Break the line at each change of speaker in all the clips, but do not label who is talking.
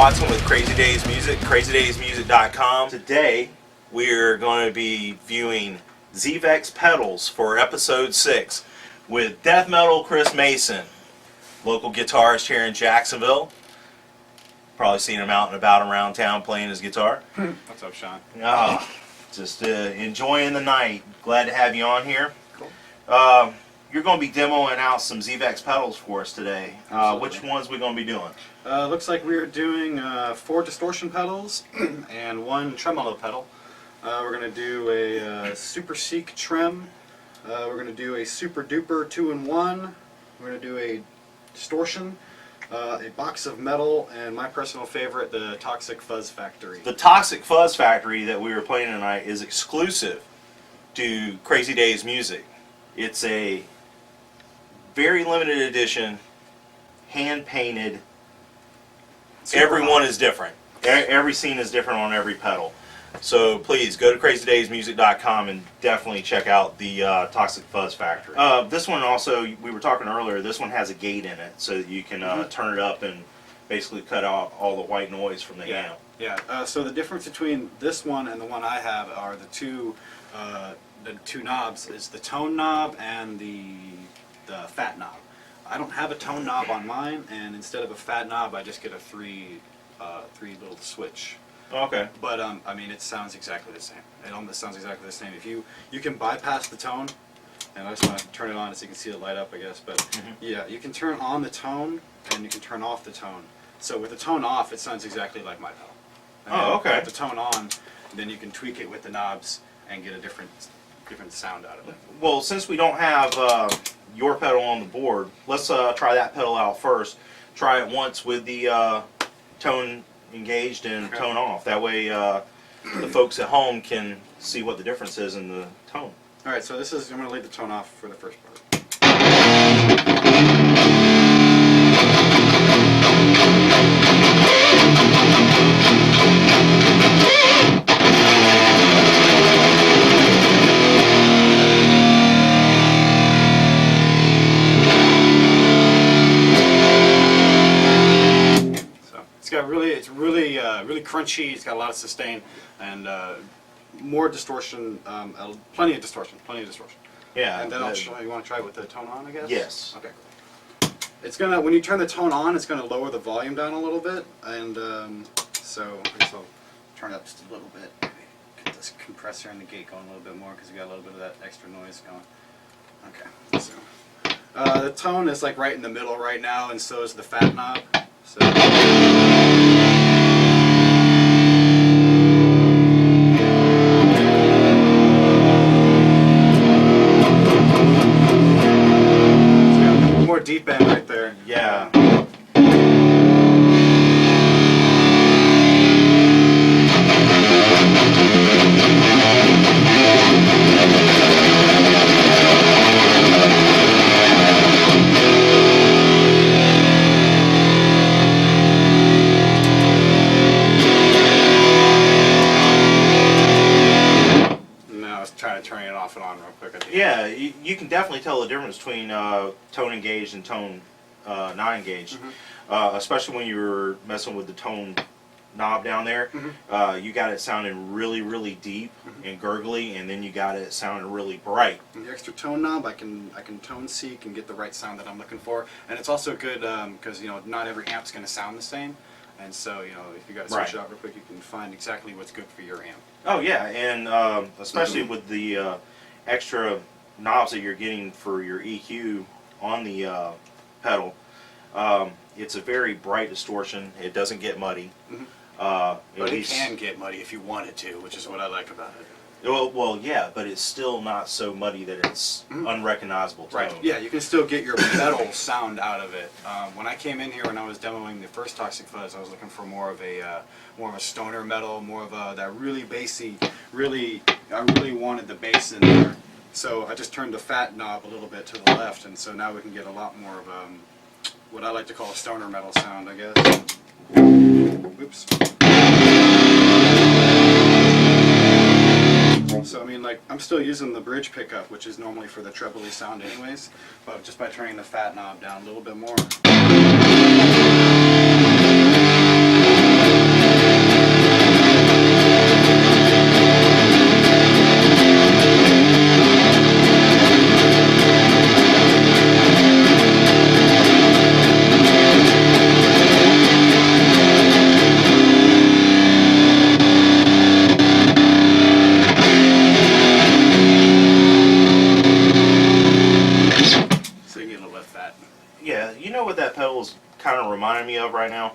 Watson with Crazy Days Music, crazydaysmusic.com. Today we're going to be viewing Z.Vex Pedals for episode 6 with death metal Chris Mason, local guitarist here in Jacksonville. Probably seen him out and about around town playing his guitar.
What's up, Sean?
Just enjoying the night. Glad to have you on here.
Cool.
You're going to be demoing out some Z.Vex pedals for us today. Which ones are we going to be doing?
Looks like we're doing 4 distortion pedals and 1 tremolo pedal. We're going to do a Super Seek Trem. We're going to do a Super Duper 2-in-1. We're going to do a distortion, a box of metal, and my personal favorite, the Toxic Fuzz Factory.
The Toxic Fuzz Factory that we were playing tonight is exclusive to Crazy Days Music. It's a very limited edition, hand-painted. Everyone is different. Every scene is different on every pedal. So please go to crazydaysmusic.com and definitely check out the Toxic Fuzz Factory. This one also, we were talking earlier, this one has a gate in it so that you can turn it up and basically cut out all the white noise from the amp.
Yeah, so the difference between this one and the one I have are the two knobs. Is the tone knob and the fat knob. I don't have a tone knob on mine, and instead of a fat knob, I just get a three little switch.
Okay.
But I mean, it sounds exactly the same. It almost sounds exactly the same. If you can bypass the tone, and I just want to turn it on so you can see it light up, I guess. But yeah, you can turn on the tone and you can turn off the tone. So with the tone off, it sounds exactly like my pedal. And
okay.
With the tone on, then you can tweak it with the knobs and get a different sound out of it.
Well, since we don't have your pedal on the board, let's try that pedal out first. Try it once with the tone engaged and tone off. That way the folks at home can see what the difference is in the tone.
Alright, so I'm going to leave the tone off for the first part. It's really crunchy. It's got a lot of sustain and more distortion. Plenty of distortion.
Yeah.
And then you want to try it with the tone on, I guess.
Yes.
Okay. It's gonna when you turn the tone on, it's gonna lower the volume down a little bit, and so I guess I'll turn it up just a little bit. Maybe get this compressor and the gate going a little bit more because we got a little bit of that extra noise going. Okay. So the tone is like right in the middle right now, and so is the fat knob. So. More deep end right there.
Yeah.
Turning it off and on real quick.
Yeah, you can definitely tell the difference between tone engaged and tone not engaged, especially when you're messing with the tone knob down there. You got it sounding really deep and gurgly, and then you got it sounding really bright.
And the extra tone knob, I can tone seek and get the right sound that I'm looking for, and it's also good because not every amp's going to sound the same. And so, if you got to switch it out real quick, you can find exactly what's good for your amp.
Oh yeah, and especially with the extra knobs that you're getting for your EQ on the pedal, it's a very bright distortion. It doesn't get muddy.
But it can get muddy if you want it to, which is what I like about it.
Well, yeah, but it's still not so muddy that it's unrecognizable tone.
Right. Yeah, you can still get your metal sound out of it. When I came in here and I was demoing the first Toxic Fuzz, I was looking for more of a stoner metal, more of that really bassy. I really wanted the bass in there. So I just turned the fat knob a little bit to the left, and so now we can get a lot more of what I like to call a stoner metal sound, I guess. Oops. So I mean, like, I'm still using the bridge pickup, which is normally for the trebly sound anyways, but just by turning the fat knob down a little bit more. with that.
Yeah, you know what that pedal is kind of reminding me of right now?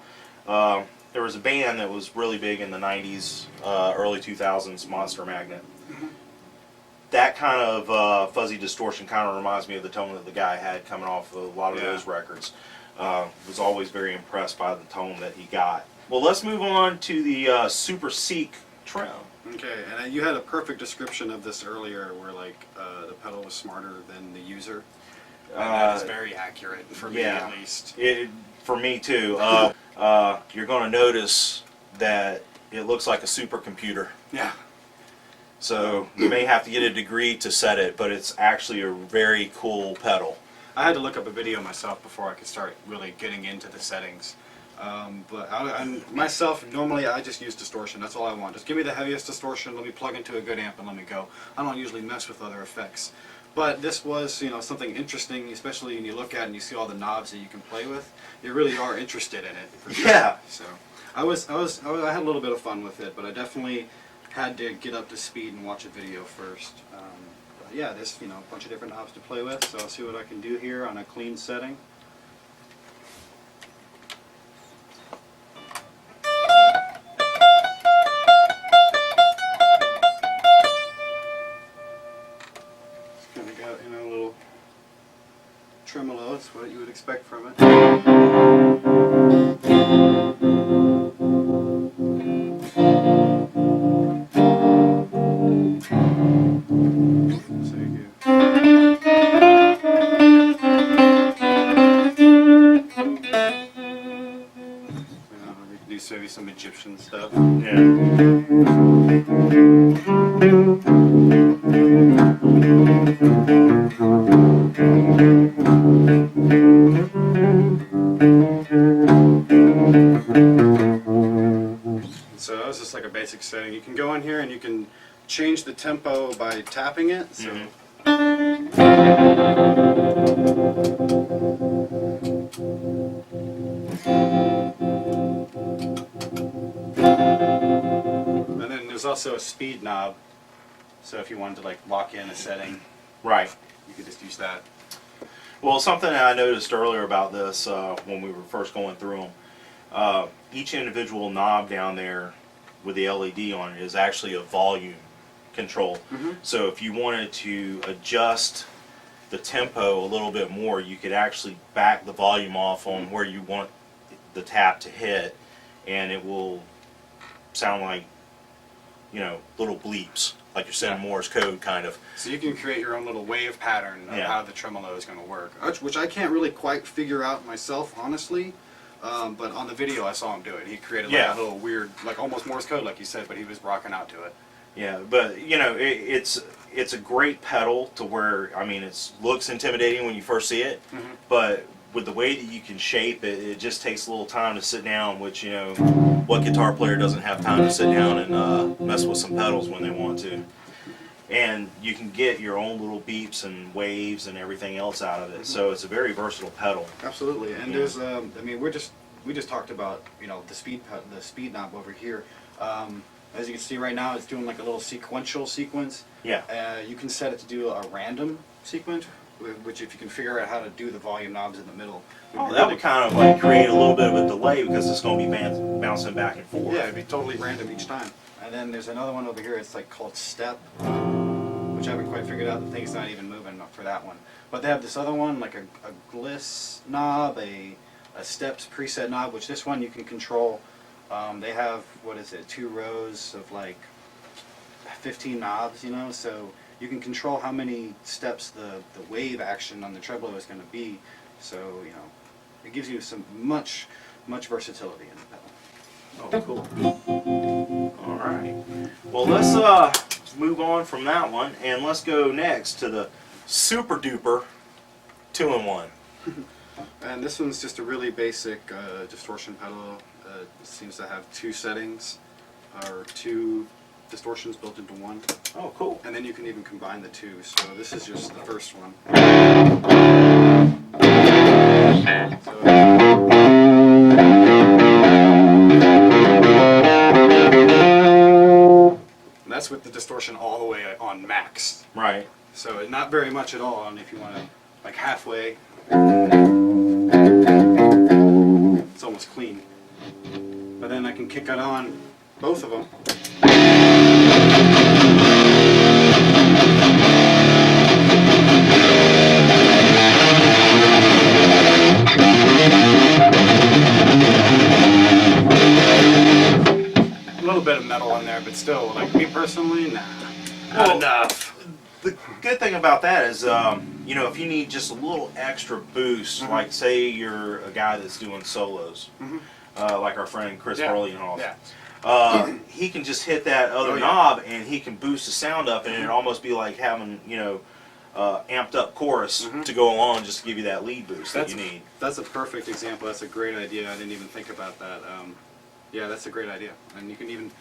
There was a band that was really big in the 90s, early 2000s, Monster Magnet. That kind of fuzzy distortion kind of reminds me of the tone that the guy had coming off of a lot of those records. Was always very impressed by the tone that he got. Well, let's move on to the Super Seek Trem.
Okay, and you had a perfect description of this earlier, where like the pedal was smarter than the user. That is very accurate for me, at least.
For me too. You're going to notice that it looks like a supercomputer.
Yeah.
So you may have to get a degree to set it, but it's actually a very cool pedal.
I had to look up a video myself before I could start really getting into the settings. But myself, normally I just use distortion. That's all I want. Just give me the heaviest distortion, let me plug into a good amp and let me go. I don't usually mess with other effects. But this was, you know, something interesting, especially when you look at it and you see all the knobs that you can play with. You really are interested in it, for sure.
Yeah.
So I had a little bit of fun with it, but I definitely had to get up to speed and watch a video first. But yeah, there's, you know, a bunch of different knobs to play with, so I'll see what I can do here on a clean setting. Kind of got, you know, a little tremolo. That's what you would expect from it. Maybe some Egyptian stuff. So that was just like a basic setting. You can go in here and you can change the tempo by tapping it. So. There's also a speed knob, so if you wanted to like lock in a setting,
right,
you could just use that.
Well, something that I noticed earlier about this when we were first going through them, each individual knob down there with the LED on it is actually a volume control. So if you wanted to adjust the tempo a little bit more, you could actually back the volume off on where you want the tap to hit, and it will sound like, you know, little bleeps, like you're sending Morse code, kind of.
So you can create your own little wave pattern of how the tremolo is going to work, which I can't really quite figure out myself, honestly. But on the video, I saw him do it. He created like a little weird, like almost Morse code, like you said, but he was rocking out to it. Yeah,
but you know, it's a great pedal to where, I mean, it looks intimidating when you first see it, but with the way that you can shape it, it just takes a little time to sit down, which, you know, what guitar player doesn't have time to sit down and mess with some pedals when they want to? And you can get your own little beeps and waves and everything else out of it, so it's a very versatile pedal.
Absolutely, and there's, I mean, we just talked about, you know, the speed knob over here. As you can see right now, it's doing like a little sequential sequence. Yeah. You can set it to do a random sequence, which if you can figure out how to do the volume knobs in the middle.
That would kind of like create a little bit of a delay because it's going to be bouncing back and forth.
Yeah, it'd be totally random each time. And then there's another one over here, it's like called Step, which I haven't quite figured out. The thing's not even moving for that one. But they have this other one, like a gliss knob, a Steps preset knob, which this one you can control. They have, what is it, 2 rows of like 15 knobs, you know, so you can control how many steps the wave action on the tremolo is going to be. So, you know, it gives you some much versatility in the pedal.
Oh, cool. Alright. Well, let's move on from that one, and let's go next to the Super Duper 2-in-1.
And this one's just a really basic distortion pedal. It seems to have 2 settings, or 2 distortions built into one.
Oh, cool.
And then you can even combine the 2. So this is just the first one. And that's with the distortion all the way on max.
Right.
So not very much at all. And if you want to like halfway. It's almost clean. But then I can kick it on both of them. A little bit of metal in there, but still, like me personally, nah, not enough.
The good thing about that is, you know, if you need just a little extra boost, like say you're a guy that's doing solos, like our friend Chris Burley and all, he can just hit that other knob and he can boost the sound up, and it'd almost be like having, you know, amped up chorus to go along, just to give you that lead boost that you need.
That's a perfect example. That's a great idea. I didn't even think about that. Yeah, that's a great idea, and you can even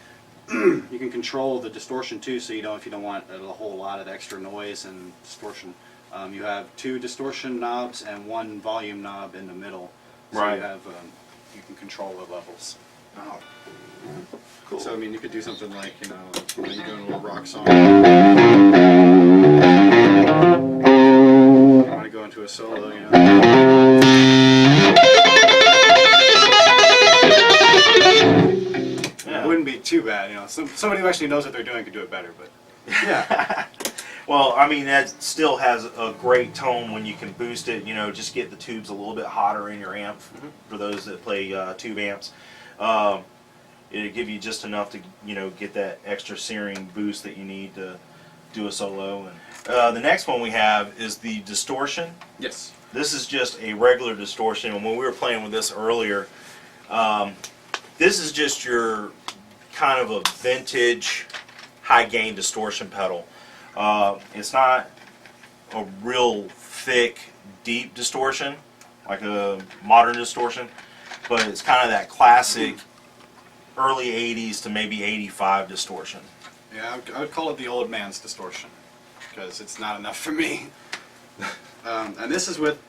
you can control the distortion too. So you know, if you don't want a whole lot of extra noise and distortion, you have 2 distortion knobs and 1 volume knob in the middle. So you have you can control the levels.
Oh, cool.
So I mean, you could do something like, you know, when you're doing a little rock song. You want to go into a solo, you know. It wouldn't be too bad, you know. Somebody who actually knows what they're doing could do it better, but yeah.
Well, I mean, that still has a great tone when you can boost it. You know, just get the tubes a little bit hotter in your amp. For those that play tube amps, it'll give you just enough to, you know, get that extra searing boost that you need to do a solo. And the next one we have is the distortion.
Yes.
This is just a regular distortion, and when we were playing with this earlier, this is just your kind of a vintage high gain distortion pedal. It's not a real thick, deep distortion like a modern distortion, but it's kind of that classic early 80s to maybe 85 distortion.
Yeah, I would call it the old man's distortion, because it's not enough for me. And this is with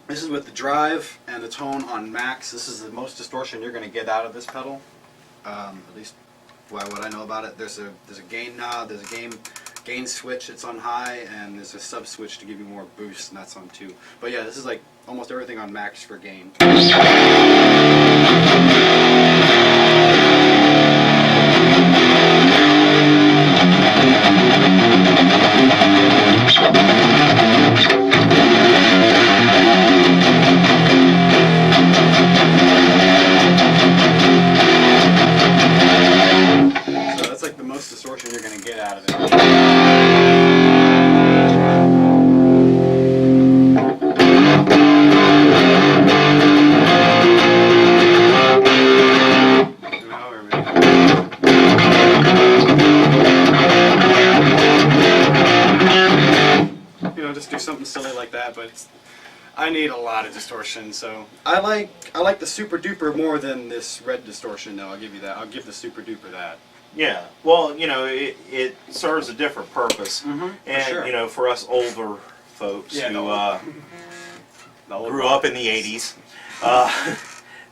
the drive and the tone on max. This is the most distortion you're going to get out of this pedal. At least what I know about it. There's a gain knob, there's a gain switch that's on high, and there's a sub switch to give you more boost, and that's on 2. But yeah, this is like almost everything on max for gain. So that's like the most distortion you're going to get out of it. You know, just do something silly like that, but I need a lot of distortion, so I like the Super Duper more than this red distortion, though. I'll give you that. I'll give the Super Duper that.
Yeah, well, you know, it serves a different purpose, and
sure.
you know, for us older folks who grew up in the 80s,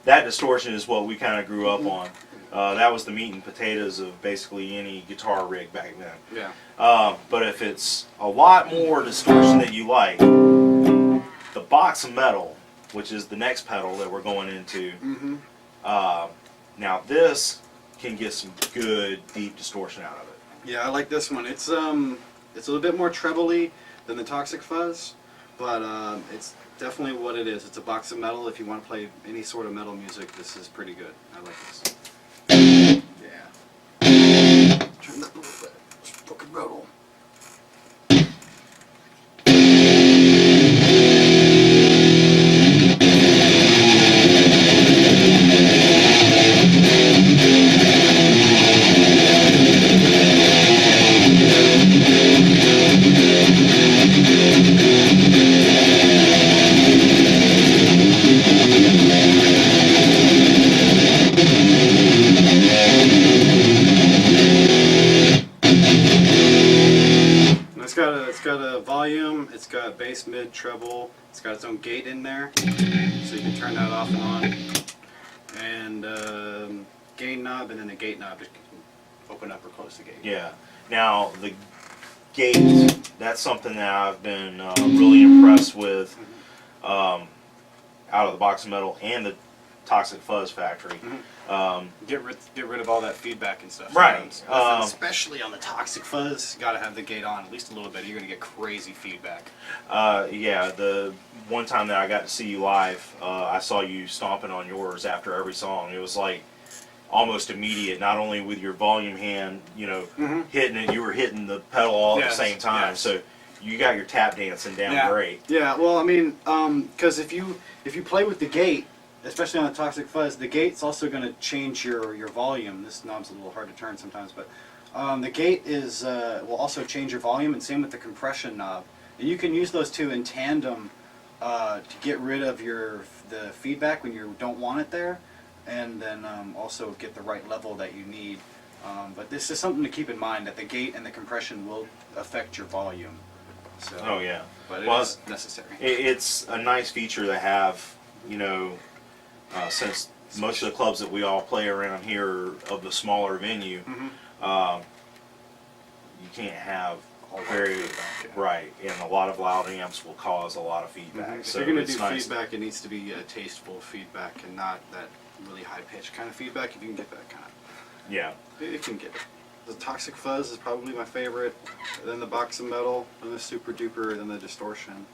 that distortion is what we kind of grew up on. That was the meat and potatoes of basically any guitar rig back then.
Yeah.
But if it's a lot more distortion that you like, the box of metal, which is the next pedal that we're going into, now this can get some good deep distortion out of it.
Yeah, I like this one. It's a little bit more trebly than the Toxic Fuzz, but it's definitely what it is. It's a box of metal. If you want to play any sort of metal music, this is pretty good. I like this. Yeah. Turn that a little bit. It's fucking metal. It's got a volume, it's got bass, mid, treble, it's got its own gate in there, so you can turn that off and on. And gain knob, and then the gate knob, you can open up or close the gate.
Yeah. Now the gate that's something that I've been really impressed with out of the Box of Metal and the Toxic Fuzz factory.
Get rid of all that feedback and stuff.
Right.
Especially on the Toxic Fuzz, got to have the gate on at least a little bit. You're going to get crazy feedback.
Yeah, the one time that I got to see you live, I saw you stomping on yours after every song. It was like almost immediate, not only with your volume hand, you know, hitting it, you were hitting the pedal all at the same time.
Yes.
So you got your tap dancing down great.
Yeah, well, I mean, because if you play with the gate, especially on the Toxic Fuzz, the gate's also going to change your volume. This knob's a little hard to turn sometimes, but the gate is will also change your volume, and same with the compression knob. And you can use those two in tandem to get rid of the feedback when you don't want it there, and then also get the right level that you need. But this is something to keep in mind, that the gate and the compression will affect your volume. So,
Oh yeah,
but
well,
it's necessary.
It's a nice feature to have, you know, since most of the clubs that we all play around here are of the smaller venue. You can't have very right, and a lot of loud amps will cause a lot of feedback.
If
So
you're going to
it's
do
nice.
feedback, it needs to be tasteful feedback and not that really high-pitched kind of feedback. If you can get that kind of,
Yeah.
you can get it. The Toxic Fuzz is probably my favorite. Then the Box of Metal, then the Super Duper, then the Distortion,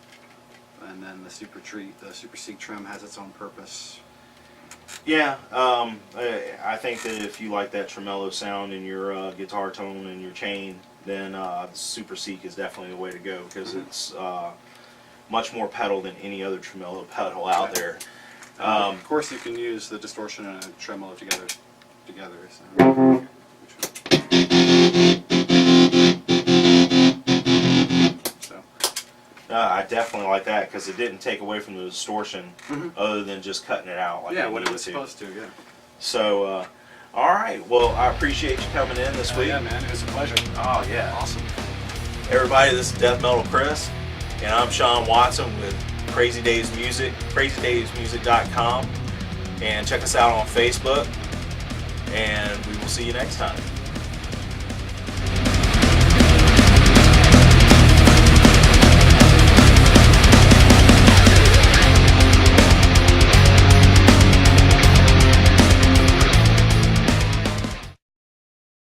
and then the Super Treat. The Super Seek Trem has its own purpose.
Yeah, I think that if you like that tremolo sound in your guitar tone and your chain, then the Super Seek is definitely the way to go, because it's much more pedal than any other tremolo pedal out there.
Of course, you can use the Distortion and a Tremolo together. So.
I definitely like that because it didn't take away from the distortion, other than just cutting it out. Like
Yeah,
it
when it
needed
was
to.
supposed to. Yeah.
So, all right. Well, I appreciate you coming in this week.
Yeah, man, it was a pleasure.
Oh yeah.
Awesome.
Everybody, this is Death Metal Chris, and I'm Sean Watson with Crazy Days Music, crazydaysmusic.com, and check us out on Facebook, and we will see you next time.